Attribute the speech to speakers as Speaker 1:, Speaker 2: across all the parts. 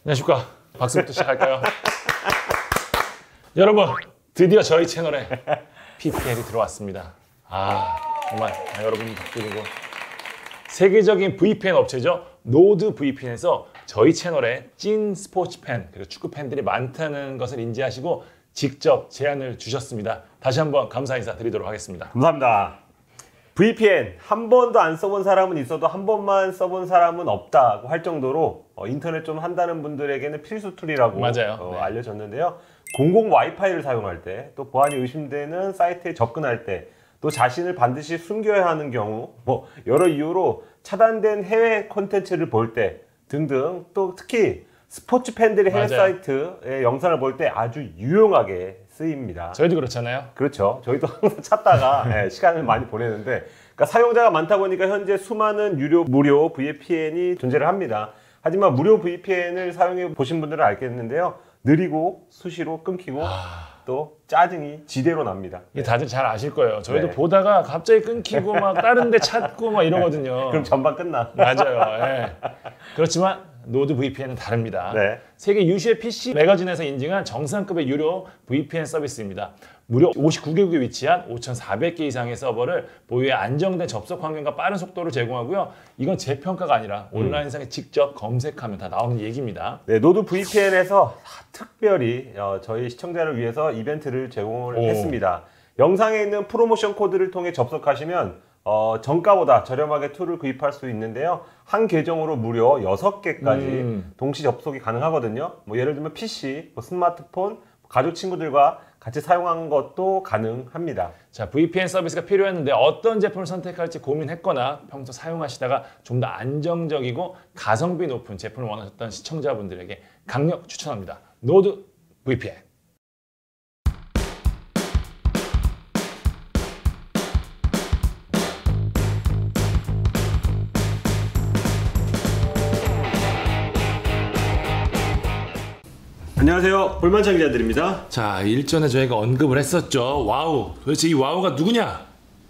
Speaker 1: 안녕하십니까. 박수부터 시작할까요? 여러분, 드디어 저희 채널에 PPL이 들어왔습니다. 정말 여러분 덕분이고 세계적인 VPN 업체죠. 노드 VPN에서 저희 채널에 찐 스포츠 팬 그리고 축구 팬들이 많다는 것을 인지하시고 직접 제안을 주셨습니다. 다시 한번 감사 인사 드리도록 하겠습니다.
Speaker 2: 감사합니다. VPN 한 번도 안 써본 사람은 있어도 한 번만 써본 사람은 없다고 할 정도로 인터넷 좀 한다는 분들에게는 필수 툴이라고
Speaker 1: 맞아요. 네.
Speaker 2: 알려졌는데요. 공공 와이파이를 사용할 때, 또 보안이 의심되는 사이트에 접근할 때, 또 자신을 반드시 숨겨야 하는 경우, 여러 이유로 차단된 해외 콘텐츠를 볼 때 등등, 또 특히 스포츠 팬들의 해외
Speaker 1: 맞아요.
Speaker 2: 사이트의 영상을 볼 때 아주 유용하게 쓰입니다.
Speaker 1: 저희도 그렇잖아요.
Speaker 2: 그렇죠. 저희도 항상 찾다가 시간을 많이 보내는데, 그러니까 사용자가 많다 보니까 현재 수많은 유료, 무료 VPN이 존재를 합니다. 하지만 무료 VPN을 사용해 보신 분들은 알겠는데요. 느리고 수시로 끊기고 또 짜증이 지대로 납니다.
Speaker 1: 이게 다들 잘 아실 거예요. 저희도
Speaker 2: 네.
Speaker 1: 보다가 갑자기 끊기고 막 다른 데 찾고 막 이러거든요.
Speaker 2: 그럼 전반 끝나.
Speaker 1: 맞아요. 예. 그렇지만 노드 VPN은 다릅니다.
Speaker 2: 네.
Speaker 1: 세계 유수의 PC 매거진에서 인증한 정상급의 유료 VPN 서비스입니다. 무려 59개국에 위치한 5,400개 이상의 서버를 보유해 안정된 접속 환경과 빠른 속도를 제공하고요. 이건 제 평가가 아니라 온라인상에 직접 검색하면 다 나오는 얘기입니다.
Speaker 2: 네, 노드 VPN에서 특별히 저희 시청자를 위해서 이벤트를 제공을 했습니다. 영상에 있는 프로모션 코드를 통해 접속하시면 정가보다 저렴하게 툴을 구입할 수 있는데요. 한 계정으로 무려 6개까지 동시 접속이 가능하거든요. 예를 들면 PC, 스마트폰, 가족 친구들과 같이 사용하는 것도 가능합니다.
Speaker 1: 자, VPN 서비스가 필요했는데 어떤 제품을 선택할지 고민했거나 평소 사용하시다가 좀 더 안정적이고 가성비 높은 제품을 원하셨던 시청자분들에게 강력 추천합니다. 노드 VPN.
Speaker 2: 안녕하세요. 볼만찬 기자들입니다.
Speaker 1: 자, 일전에 저희가 언급을 했었죠. 와우. 도대체 이 와우가 누구냐?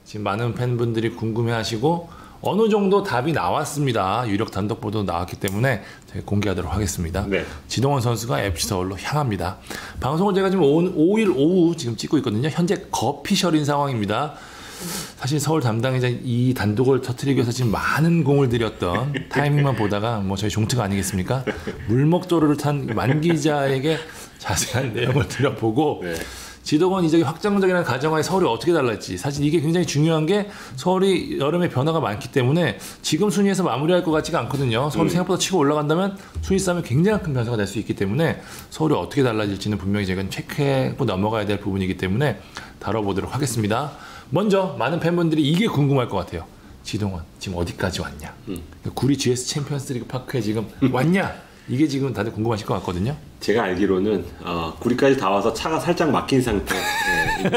Speaker 1: 지금 많은 팬분들이 궁금해하시고 어느 정도 답이 나왔습니다. 유력 단독 보도 나왔기 때문에 저희 공개하도록 하겠습니다.
Speaker 2: 네.
Speaker 1: 지동원 선수가 FC 서울로 향합니다. 방송을 제가 지금 5일 오후 지금 찍고 있거든요. 현재 거피셜인 상황입니다. 사실 서울 담당이자 이 단독을 터뜨리기 위해서 지금 많은 공을 들였던 타이밍만 보다가 저희 종특 아니겠습니까? 물먹조르를 탄 만 기자에게 자세한 내용을 들여보고
Speaker 2: 네.
Speaker 1: 지도권 이적이 확정적이라는 가정하에 서울이 어떻게 달랐지. 사실 이게 굉장히 중요한 게 서울이 여름에 변화가 많기 때문에 지금 순위에서 마무리할 것 같지가 않거든요. 서울이 생각보다 치고 올라간다면 순위 싸움이 굉장히 큰 변화가 될 수 있기 때문에 서울이 어떻게 달라질지는 분명히 제가 체크하고 넘어가야 될 부분이기 때문에 다뤄보도록 하겠습니다. 먼저 많은 팬분들이 이게 궁금할 것 같아요. 지동원 지금 어디까지 왔냐? 구리 GS 챔피언스리그 파크에 지금 왔냐? 이게 지금 다들 궁금하실 것 같거든요.
Speaker 2: 제가 알기로는 구리까지 다 와서 차가 살짝 막힌 상태입니다.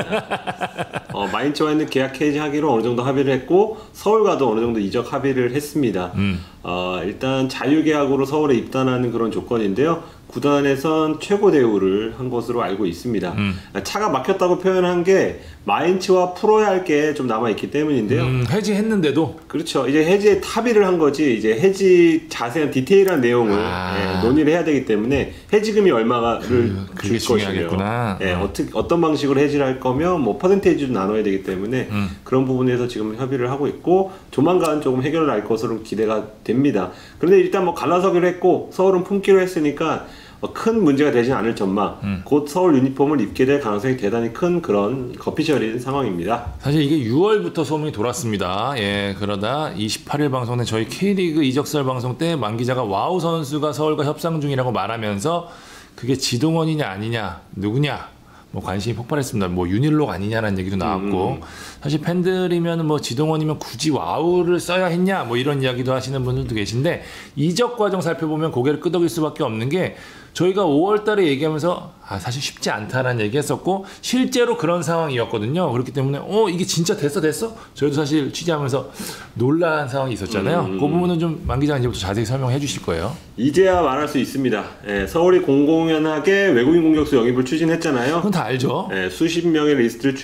Speaker 2: 마인츠와 있는 계약 해지하기로 어느 정도 합의를 했고 서울과도 어느 정도 이적 합의를 했습니다. 일단 자유계약으로 서울에 입단하는 그런 조건인데요. 구단에선 최고 대우를 한 것으로 알고 있습니다. 차가 막혔다고 표현한 게 마인츠와 풀어야 할 게 좀 남아있기 때문인데요.
Speaker 1: 해지했는데도?
Speaker 2: 그렇죠. 이제 해지에 합의를 한 거지 이제 해지 자세한 디테일한 내용을 논의를 해야 되기 때문에 해지금이 얼마를
Speaker 1: 그게
Speaker 2: 줄
Speaker 1: 중요하겠구나.
Speaker 2: 것이며 어떤 방식으로 해지를 할 거면 퍼센테이지도 나눠야 되기 때문에 그런 부분에서 지금 협의를 하고 있고 조만간 조금 해결을 할 것으로 기대가 됩니다. 그런데 일단 갈라서기로 했고 서울은 품기로 했으니까 큰 문제가 되진 않을 전망. 곧 서울 유니폼을 입게 될 가능성이 대단히 큰 그런 거피셜인 상황입니다.
Speaker 1: 사실 이게 6월부터 소문이 돌았습니다. 그러다 28일 방송된 저희 K리그 이적설 방송 때 만 기자가 와우 선수가 서울과 협상 중이라고 말하면서 그게 지동원이냐 아니냐 누구냐 관심이 폭발했습니다. 윤일록 아니냐라는 얘기도 나왔고 사실 팬들이면 지동원이면 굳이 와우를 써야 했냐 이런 이야기도 하시는 분들도 계신데 이적 과정 살펴보면 고개를 끄덕일 수밖에 없는 게 저희가 5월 달에 얘기하면서 사실 쉽지 않다라는 얘기 했었고 실제로 그런 상황이었거든요. 그렇기 때문에 이게 진짜 됐어? 저희도 사실 취재하면서 놀란 상황이 있었잖아요. 그 부분은 좀 만 기자가 이제부터 자세히 설명해 주실 거예요.
Speaker 2: 이제야 말할 수 있습니다. 서울이 공공연하게 외국인 공격수 영입을 추진했잖아요.
Speaker 1: 그건 다 알죠.
Speaker 2: 수십 명의 리스트를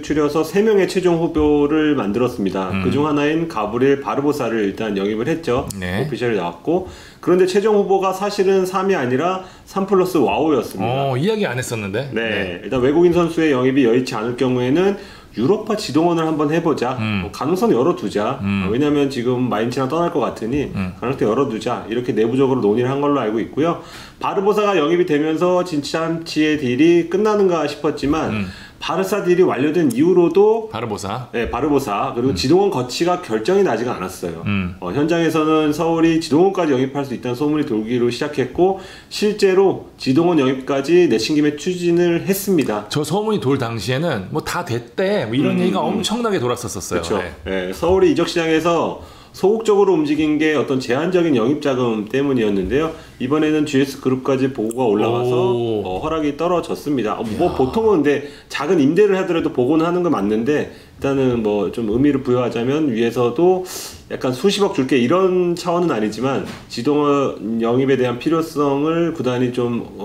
Speaker 2: 추려서 3명의 최종 후보를 만들었습니다. 그중 하나인 가브리엘 바르보사를 일단 영입을 했죠.
Speaker 1: 네.
Speaker 2: 오피셜이 나왔고 그런데 최종 후보가 사실은 3이 아니라 3 플러스 와우였습니다.
Speaker 1: 이야기 안 했었는데.
Speaker 2: 네, 일단 외국인 선수의 영입이 여의치 않을 경우에는 유럽파 지동원을 한번 해보자. 가능성 열어두자. 왜냐하면 지금 마인츠랑 떠날 것 같으니 가능성 열어두자. 이렇게 내부적으로 논의를 한 걸로 알고 있고요. 바르보사가 영입이 되면서 진짜치의 딜이 끝나는가 싶었지만 바르사 딜이 완료된 이후로도
Speaker 1: 바르보사.
Speaker 2: 네, 바르보사 그리고 지동원 거치가 결정이 나지가 않았어요. 현장에서는 서울이 지동원까지 영입할 수 있다는 소문이 돌기로 시작했고 실제로 지동원 영입까지 내친 김에 추진을 했습니다.
Speaker 1: 저 소문이 돌 당시에는 뭐 다 됐대 뭐 이런 얘기가 엄청나게 돌았었어요.
Speaker 2: 그렇죠. 네, 서울이 이적 시장에서 소극적으로 움직인 게 어떤 제한적인 영입 자금 때문이었는데요. 이번에는 GS 그룹까지 보고가 올라와서 허락이 떨어졌습니다. 뭐 보통은 근데 작은 임대를 하더라도 보고는 하는 건 맞는데 일단은 뭐 좀 의미를 부여하자면 위에서도 약간 수십억 줄게 이런 차원은 아니지만 지동원 영입에 대한 필요성을 구단이 좀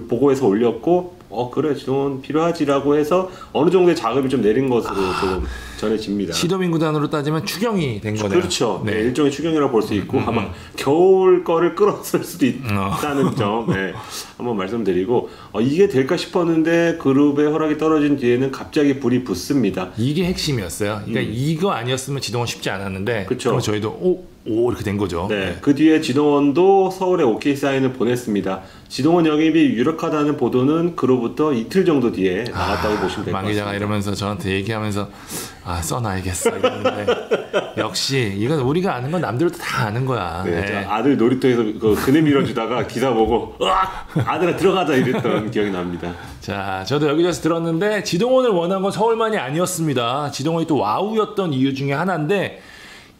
Speaker 2: 보고해서 올렸고 그래 지동원 필요하지라고 해서 어느 정도의 자금이 좀 내린 것으로 조금 전해집니다.
Speaker 1: 시도민 구단으로 따지면 추경이 된 거네요.
Speaker 2: 그렇죠. 네, 일종의 추경이라고 볼 수 있고 아마 겨울 거를 끌어쓸 수도 있다는 점 한번 말씀드리고 이게 될까 싶었는데 그룹의 허락이 떨어진 뒤에는 갑자기 불이 붙습니다.
Speaker 1: 이게 핵심이었어요. 그러니까 이거 아니었으면 지동원 쉽지 않았는데
Speaker 2: 그렇죠.
Speaker 1: 저희도 오 이렇게 된 거죠.
Speaker 2: 네, 그 뒤에 지동원도 서울에 오케이 사인을 보냈습니다. 지동원 영입이 유력하다는 보도는 그로부터 이틀 정도 뒤에 나왔다고 보시면 될 것 같습니다.
Speaker 1: 만 기자가 이러면서 저한테 얘기하면서 써놔야겠어 이러는데 역시 이건 우리가 아는 건 남들도 다 아는 거야.
Speaker 2: 네, 아들 놀이터에서 그네 밀어주다가 기사 보고 아들아 들어가자 이랬던 기억이 납니다.
Speaker 1: 자, 저도 여기저기서 들었는데 지동원을 원한 건 서울만이 아니었습니다. 지동원이 또 와우였던 이유 중에 하나인데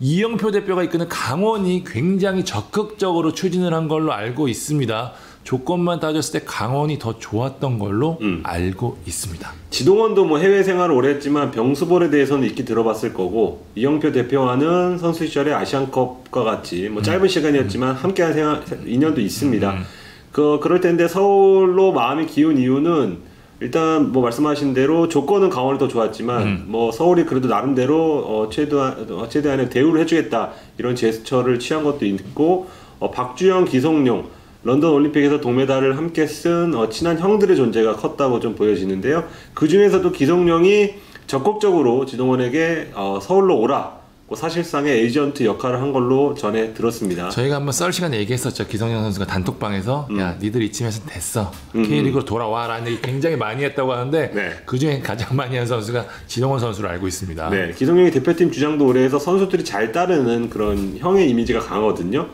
Speaker 1: 이영표 대표가 이끄는 강원이 굉장히 적극적으로 추진을 한 걸로 알고 있습니다. 조건만 따졌을 때 강원이 더 좋았던 걸로 알고 있습니다.
Speaker 2: 지동원도 뭐 해외 생활을 오래 했지만 병수볼에 대해서는 익히 들어봤을 거고 이영표 대표와는 선수 시절에 아시안컵과 같이 뭐 짧은 시간이었지만 함께한 인연도 있습니다. 그럴 텐데 서울로 마음이 기운 이유는 일단 뭐 말씀하신 대로 조건은 강원이 더 좋았지만 뭐 서울이 그래도 나름대로 최대한의 대우를 해주겠다 이런 제스처를 취한 것도 있고 박주영, 기성용 런던 올림픽에서 동메달을 함께 쓴 친한 형들의 존재가 컸다고 좀 보여지는데요. 그 중에서도 기성용이 적극적으로 지동원에게 서울로 오라 사실상의 에이전트 역할을 한 걸로 전해 들었습니다.
Speaker 1: 저희가 한번 썰 시간에 얘기했었죠. 기성용 선수가 단톡방에서 야 니들 이쯤에서 됐어. K리그로 돌아와라는 얘기 굉장히 많이 했다고 하는데 그중에 가장 많이 한 선수가 지동원 선수로 알고 있습니다.
Speaker 2: 네, 기성용이 대표팀 주장도 오래 해서 선수들이 잘 따르는 그런 형의 이미지가 강하거든요.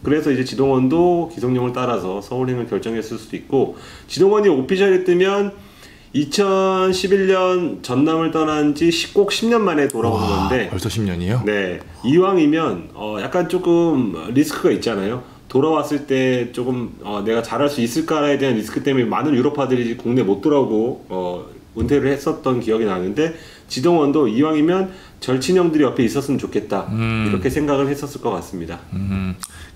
Speaker 2: 그래서 이제 지동원도 기성용을 따라서 서울행을 결정했을 수도 있고 지동원이 오피셜이 뜨면 2011년 전남을 떠난 지 꼭 10년 만에 돌아온 건데
Speaker 1: 벌써 10년이요?
Speaker 2: 네, 이왕이면 약간 조금 리스크가 있잖아요. 돌아왔을 때 조금 내가 잘할 수 있을까에 대한 리스크 때문에 많은 유럽파들이 국내 못 돌아오고 은퇴를 했었던 기억이 나는데 지동원도 이왕이면 절친형들이 옆에 있었으면 좋겠다 이렇게 생각을 했었을 것 같습니다.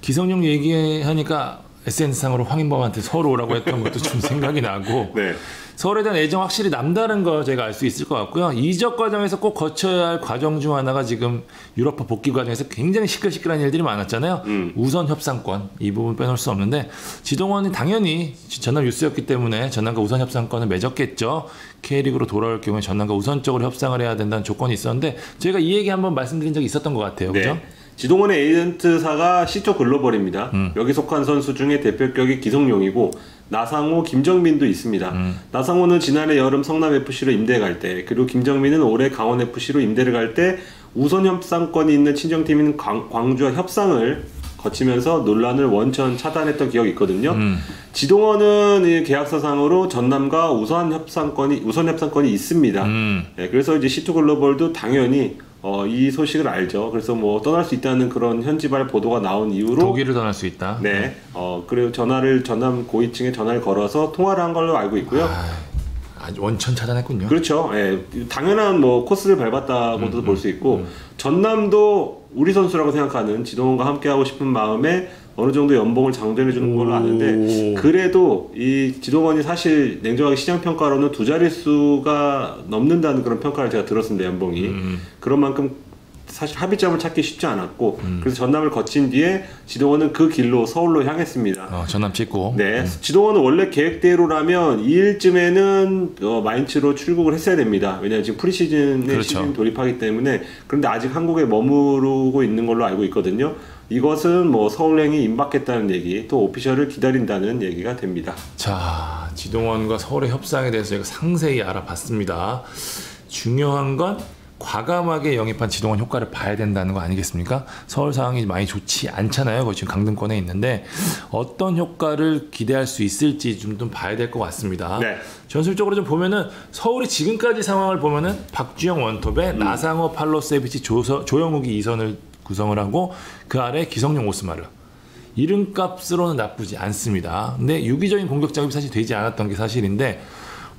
Speaker 1: 기성용 얘기하니까 SNS상으로 황인범한테 서울 오라고 했던 것도 좀 생각이 나고
Speaker 2: 네.
Speaker 1: 서울에 대한 애정 확실히 남다른 거 제가 알 수 있을 것 같고요. 이적 과정에서 꼭 거쳐야 할 과정 중 하나가 지금 유럽파 복귀 과정에서 굉장히 시끌시끌한 일들이 많았잖아요. 우선 협상권 이 부분 빼놓을 수 없는데 지동원이 당연히 전남 유스였기 때문에 전남과 우선 협상권을 맺었겠죠. K리그로 돌아올 경우에 전남과 우선적으로 협상을 해야 된다는 조건이 있었는데 저희가 이 얘기 한번 말씀드린 적이 있었던 것 같아요.
Speaker 2: 네.
Speaker 1: 그죠?
Speaker 2: 지동원의 에이전트사가 시초 글로벌입니다. 여기 속한 선수 중에 대표격이 기성용이고 나상호, 김정민도 있습니다. 나상호는 지난해 여름 성남FC로 임대 갈 때 그리고 김정민은 올해 강원FC로 임대를 갈 때 우선 협상권이 있는 친정팀인 광주와 협상을 거치면서 논란을 원천 차단했던 기억이 있거든요. 지동원은 계약서상으로 전남과 우선 협상권이 있습니다. 네, 그래서 이제 시투 글로벌도 당연히 이 소식을 알죠. 그래서 뭐 떠날 수 있다는 그런 현지발 보도가 나온 이후로
Speaker 1: 독일을 떠날 수 있다.
Speaker 2: 네. 그리고 전남 고위층에 전화를 걸어서 통화를 한 걸로 알고 있고요.
Speaker 1: 아주 원천 차단했군요.
Speaker 2: 그렇죠. 예, 당연한 뭐 코스를 밟았다고도 볼 수 있고 전남도 우리 선수라고 생각하는 지동원과 함께하고 싶은 마음에 어느 정도 연봉을 장전해 주는 걸로 아는데 그래도 이 지동원이 사실 냉정하게 시장 평가로는 두 자릿수가 넘는다는 그런 평가를 제가 들었습니다. 연봉이 그런 만큼 사실 합의점을 찾기 쉽지 않았고 그래서 전남을 거친 뒤에 지동원은 그 길로 서울로 향했습니다.
Speaker 1: 전남 찍고.
Speaker 2: 네, 지동원은 원래 계획대로라면 2일쯤에는 마인츠로 출국을 했어야 됩니다. 왜냐하면 지금 프리시즌에
Speaker 1: 그렇죠.
Speaker 2: 시즌 돌입하기 때문에. 그런데 아직 한국에 머무르고 있는 걸로 알고 있거든요. 이것은 뭐 서울행이 임박했다는 얘기, 또 오피셜을 기다린다는 얘기가 됩니다.
Speaker 1: 자, 지동원과 서울의 협상에 대해서 제가 상세히 알아봤습니다. 중요한 건 과감하게 영입한 지동원 효과를 봐야 된다는 거 아니겠습니까? 서울 상황이 많이 좋지 않잖아요. 거의 지금 강등권에 있는데 어떤 효과를 기대할 수 있을지 좀 봐야 될 것 같습니다.
Speaker 2: 네.
Speaker 1: 전술적으로 좀 보면은 서울이 지금까지 상황을 보면은 박주영 원톱에 나상호, 팔로세비치, 조영욱이 2선을 구성을 하고 그 아래 기성용, 오스마르. 이름값으로는 나쁘지 않습니다. 근데 유기적인 공격 작업이 사실 되지 않았던 게 사실인데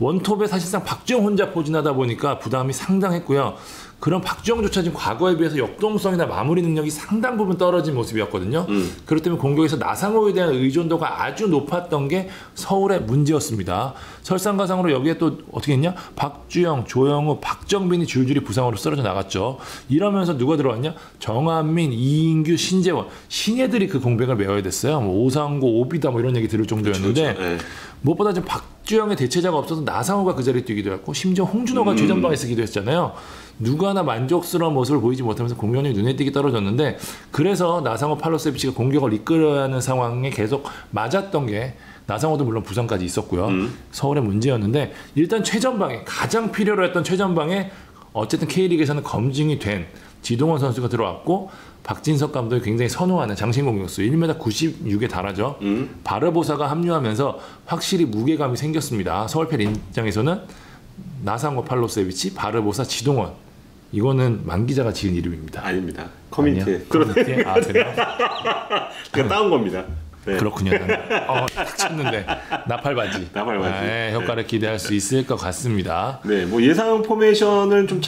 Speaker 1: 원톱에 사실상 박주영 혼자 포진하다 보니까 부담이 상당했고요. 그런 박주영조차 지금 과거에 비해서 역동성이나 마무리 능력이 상당 부분 떨어진 모습이었거든요. 그렇기 때문에 공격에서 나상호에 대한 의존도가 아주 높았던 게 서울의 문제였습니다. 설상가상으로 여기에 또 어떻게 했냐? 박주영, 조영우, 박정빈이 줄줄이 부상으로 쓰러져 나갔죠. 이러면서 누가 들어왔냐? 정한민, 이인규, 신재원. 신예들이 그 공백을 메워야 됐어요. 뭐 오상고, 오비다 뭐 이런 얘기 들을 정도였는데
Speaker 2: 그렇죠. 네.
Speaker 1: 무엇보다 지금 박주영의 대체자가 없어서 나상호가 그 자리에 뛰기도 했고 심지어 홍준호가 최전방에 쓰기도 했잖아요. 누구 하나 만족스러운 모습을 보이지 못하면서 공격력이 눈에 띄게 떨어졌는데 그래서 나상호, 팔로세비치가 공격을 이끌어야 하는 상황에 계속 맞았던 게 나상호도 물론 부상까지 있었고요. 서울의 문제였는데 일단 최전방에 가장 필요로 했던 최전방에 어쨌든 K리그에서는 검증이 된 지동원 선수가 들어왔고 박진석 감독이 굉장히 선호하는 장신 공격수 1m 96에 달하죠. 바르보사가 합류하면서 확실히 무게감이 생겼습니다. 서울팬 입장에서는 나상호, 팔로세비치, 바르보사, 지동원 이거는 만 기자가 지은 이름입니다.
Speaker 2: 아닙니다. 커뮤니티에.
Speaker 1: 커뮤니티에? 아, 그래요?
Speaker 2: 그냥 따온 겁니다. 네.
Speaker 1: 그렇군요. 딱 쳤는데 나팔바지.
Speaker 2: 나팔바지.
Speaker 1: 네, 효과를 기대할 수 있을 것 같습니다.
Speaker 2: 네, 뭐 예상 포메이션을 좀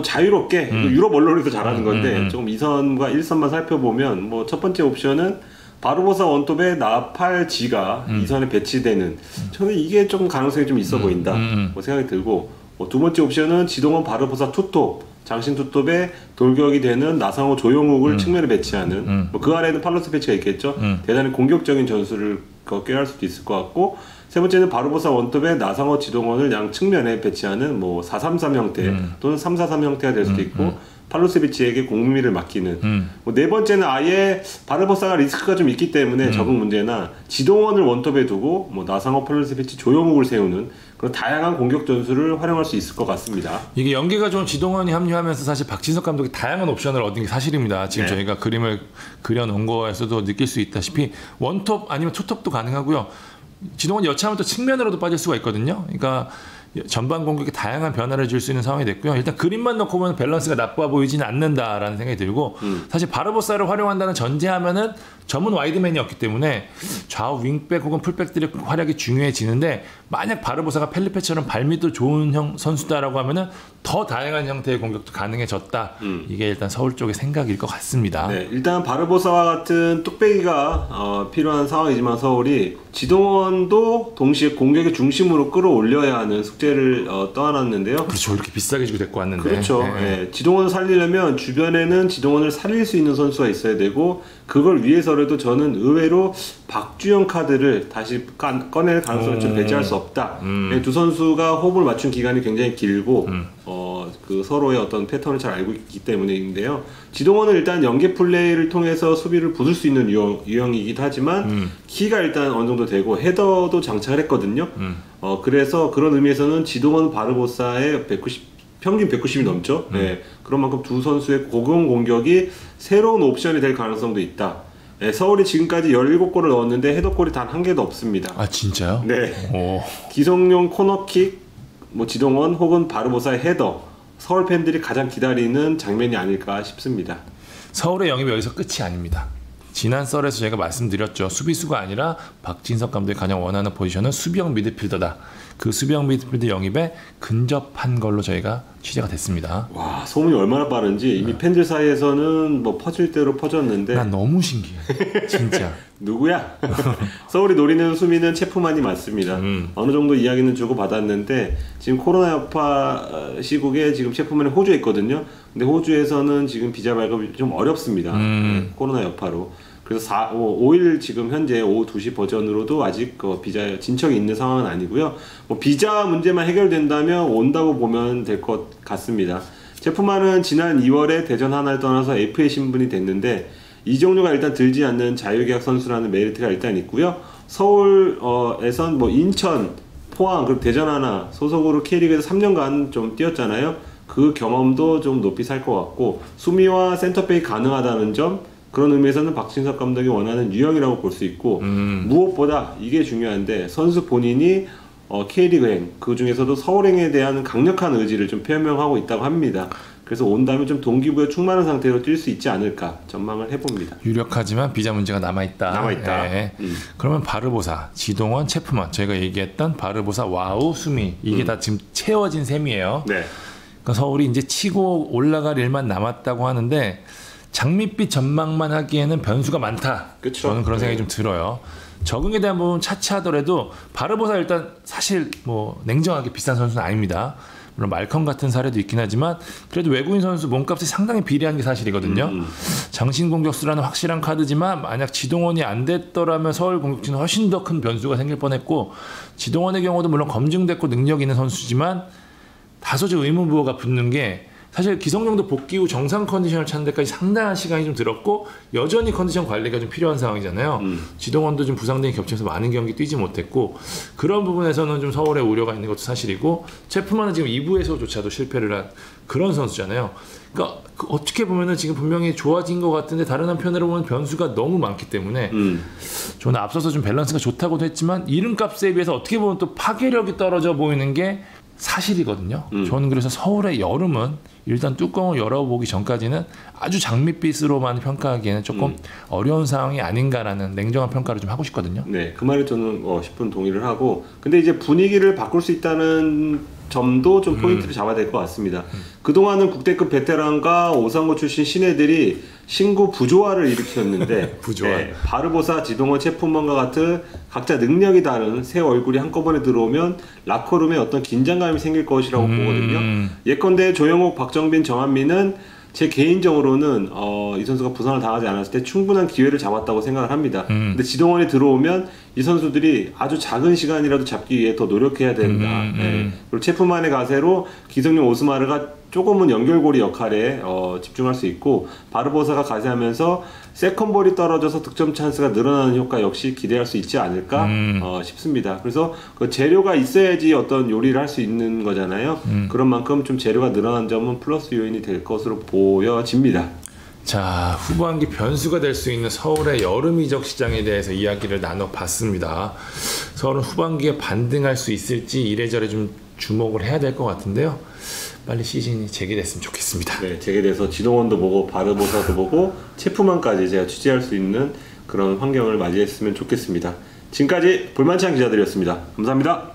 Speaker 2: 자유롭게 유럽 언론에서 잘하는 건데 조금 2선과 1선만 살펴보면 뭐 첫 번째 옵션은 바르보사 원톱에 나팔지가 2선에 배치되는 저는 이게 좀 가능성이 좀 있어 보인다 뭐 생각이 들고 뭐 두 번째 옵션은 지동원 바르보사 투톱 장신 투톱에 돌격이 되는 나상호, 조영욱을 측면에 배치하는 뭐 그 아래는 팔로세비치가 있겠죠. 대단히 공격적인 전술을 꾀할 수도 있을 것 같고 세 번째는 바르보사 원톱에 나상호, 지동원을 양 측면에 배치하는 뭐 4-3-3 형태 또는 3-4-3 형태가 될 수도 있고 팔로세비치에게 공미를 맡기는 뭐 네 번째는 아예 바르보사가 리스크가 좀 있기 때문에 적응 문제나 지동원을 원톱에 두고 뭐 나상호, 팔로세비치, 조영욱을 세우는 그런 다양한 공격 전술을 활용할 수 있을 것 같습니다.
Speaker 1: 이게 연계가 좋은 지동원이 합류하면서 사실 박진석 감독이 다양한 옵션을 얻은 게 사실입니다. 지금
Speaker 2: 네.
Speaker 1: 저희가 그림을 그려놓은 거에서도 느낄 수 있다시피 원톱 아니면 투톱도 가능하고요. 지동원 여차하면 또 측면으로도 빠질 수가 있거든요. 그러니까 전반 공격에 다양한 변화를 줄 수 있는 상황이 됐고요. 일단 그림만 놓고 보면 밸런스가 나빠 보이지는 않는다라는 생각이 들고 사실 바르보사를 활용한다는 전제하면은 전문 와이드맨이었기 때문에 좌우 윙백 혹은 풀백들의 활약이 중요해지는데 만약 바르보사가 펠리페처럼 발밑도 좋은 선수다라고 하면은 더 다양한 형태의 공격도 가능해졌다. 이게 일단 서울 쪽의 생각일 것 같습니다.
Speaker 2: 네, 일단 바르보사와 같은 뚝배기가 필요한 상황이지만 서울이 지동원도 동시에 공격의 중심으로 끌어올려야 하는 숙제를 떠안았는데요.
Speaker 1: 그렇죠. 이렇게 비싸게 주고 데리고 왔는데.
Speaker 2: 그렇죠.
Speaker 1: 네.
Speaker 2: 네. 지동원을 살리려면 주변에는 지동원을 살릴 수 있는 선수가 있어야 되고 그걸 위해서라도 저는 의외로 박주영 카드를 다시 꺼낼 가능성을 좀 배제할 수 없다. 네, 두 선수가 호흡을 맞춘 기간이 굉장히 길고 그 서로의 어떤 패턴을 잘 알고 있기 때문인데요. 지동원은 일단 연계 플레이를 통해서 수비를 부술 수 있는 유형이기도 하지만 키가 일단 어느 정도 되고 헤더도 장착했거든요. 그래서 그런 의미에서는 지동원 바르보사의 190 평균 190이 넘죠. 네, 그런 만큼 두 선수의 고공 공격이 새로운 옵션이 될 가능성도 있다. 네, 서울이 지금까지 17골을 넣었는데 헤더골이 단 한 개도 없습니다.
Speaker 1: 아 진짜요?
Speaker 2: 네.
Speaker 1: 오.
Speaker 2: 기성용 코너킥, 뭐 지동원 혹은 바르보사의 헤더, 서울 팬들이 가장 기다리는 장면이 아닐까 싶습니다.
Speaker 1: 서울의 영입이 여기서 끝이 아닙니다. 지난 썰에서 제가 말씀드렸죠. 수비수가 아니라 박진석 감독이 가장 원하는 포지션은 수비형 미드필더다. 그 수비형 미드필더 영입에 근접한 걸로 저희가 취재가 됐습니다.
Speaker 2: 와, 소문이 얼마나 빠른지 이미 팬들 사이에서는 뭐 퍼질 대로 퍼졌는데
Speaker 1: 난 너무 신기해. 진짜.
Speaker 2: 누구야? 서울이 노리는 수미는 체프만이 맞습니다. 어느 정도 이야기는 주고 받았는데 지금 코로나 여파 시국에 지금 체프만이 호주에 있거든요. 근데 호주에서는 지금 비자 발급이 좀 어렵습니다. 네, 코로나 여파로. 그래서 5일 지금 현재 오후 2시 버전으로도 아직 비자 진척이 있는 상황은 아니고요. 뭐 비자 문제만 해결된다면 온다고 보면 될 것 같습니다. 체프만은 지난 2월에 대전 하나를 떠나서 FA 신분이 됐는데 이적료가 일단 들지 않는 자유계약 선수라는 메리트가 일단 있고요. 서울에선 뭐 인천, 포항, 그리고 대전 하나 소속으로 K리그에서 3년간 좀 뛰었잖아요. 그 경험도 좀 높이 살 것 같고 수미와 센터백이 가능하다는 점, 그런 의미에서는 박진석 감독이 원하는 유형이라고 볼 수 있고 무엇보다 이게 중요한데 선수 본인이 K리그행 그 중에서도 서울행에 대한 강력한 의지를 좀 표명하고 있다고 합니다. 그래서 온다면 좀 동기부여 충만한 상태로 뛸 수 있지 않을까 전망을 해봅니다.
Speaker 1: 유력하지만 비자 문제가 남아있다.
Speaker 2: 네.
Speaker 1: 그러면 바르보사, 지동원, 체프만 저희가 얘기했던 바르보사, 와우, 수미 이게 다 지금 채워진 셈이에요.
Speaker 2: 네.
Speaker 1: 그러니까 서울이 이제 치고 올라갈 일만 남았다고 하는데 장밋빛 전망만 하기에는 변수가 많다.
Speaker 2: 그쵸?
Speaker 1: 저는 그런 생각이 좀 들어요. 적응에 대한 부분 차치하더라도 바르보사 일단 사실 뭐 냉정하게 비싼 선수는 아닙니다. 물론 말컨 같은 사례도 있긴 하지만 그래도 외국인 선수 몸값이 상당히 비례한 게 사실이거든요. 장신 공격수라는 확실한 카드지만 만약 지동원이 안 됐더라면 서울 공격진은 훨씬 더 큰 변수가 생길 뻔했고 지동원의 경우도 물론 검증됐고 능력 있는 선수지만 다소 좀 의문부호가 붙는 게 사실 기성용도 복귀 후 정상 컨디션을 찾는 데까지 상당한 시간이 좀 들었고 여전히 컨디션 관리가 좀 필요한 상황이잖아요. 지동원도 좀 부상등이 겹치면서 많은 경기 뛰지 못했고 그런 부분에서는 좀 서울에 우려가 있는 것도 사실이고 체프만은 지금 2부에서조차도 실패를 한 그런 선수잖아요. 그러니까 어떻게 보면은 지금 분명히 좋아진 것 같은데 다른 한편으로 보면 변수가 너무 많기 때문에 저는 앞서서 좀 밸런스가 좋다고도 했지만 이름값에 비해서 어떻게 보면 또 파괴력이 떨어져 보이는 게 사실이거든요. 저는 그래서 서울의 여름은 일단 뚜껑을 열어보기 전까지는 아주 장밋빛으로만 평가하기에는 조금 어려운 상황이 아닌가라는 냉정한 평가를 좀 하고 싶거든요.
Speaker 2: 네, 그 말에 저는 10분 동의를 하고 근데 이제 분위기를 바꿀 수 있다는 점도 좀 포인트를 잡아야 될 것 같습니다. 그동안은 국대급 베테랑과 오상고 출신 신예들이 신구 부조화를 일으켰는데
Speaker 1: 부조화.
Speaker 2: 네, 바르보사, 지동원, 체프만과 같은 각자 능력이 다른 새 얼굴이 한꺼번에 들어오면 라커룸에 어떤 긴장감이 생길 것이라고 보거든요. 예컨대 조영욱, 박정빈, 정한민은 제 개인적으로는 이 선수가 부상을 당하지 않았을 때 충분한 기회를 잡았다고 생각을 합니다. 근데 지동원이 들어오면 이 선수들이 아주 작은 시간이라도 잡기 위해 더 노력해야 된다. 네. 그리고 체프만의 가세로 기성용, 오스마르가 조금은 연결고리 역할에 집중할 수 있고 바르보사가 가세하면서 세컨볼이 떨어져서 득점 찬스가 늘어나는 효과 역시 기대할 수 있지 않을까 싶습니다. 그래서 그 재료가 있어야지 어떤 요리를 할 수 있는 거잖아요. 그런 만큼 좀 재료가 늘어난 점은 플러스 요인이 될 것으로 보여집니다.
Speaker 1: 자, 후반기 변수가 될 수 있는 서울의 여름 이적 시장에 대해서 이야기를 나눠봤습니다. 서울은 후반기에 반등할 수 있을지 이래저래 좀 주목을 해야 될 것 같은데요. 빨리 시즌이 재개됐으면 좋겠습니다.
Speaker 2: 네, 재개돼서 지동원도 보고 바르보사도 보고 체프만까지 제가 취재할 수 있는 그런 환경을 맞이했으면 좋겠습니다. 지금까지 볼만찬 기자들이었습니다. 감사합니다.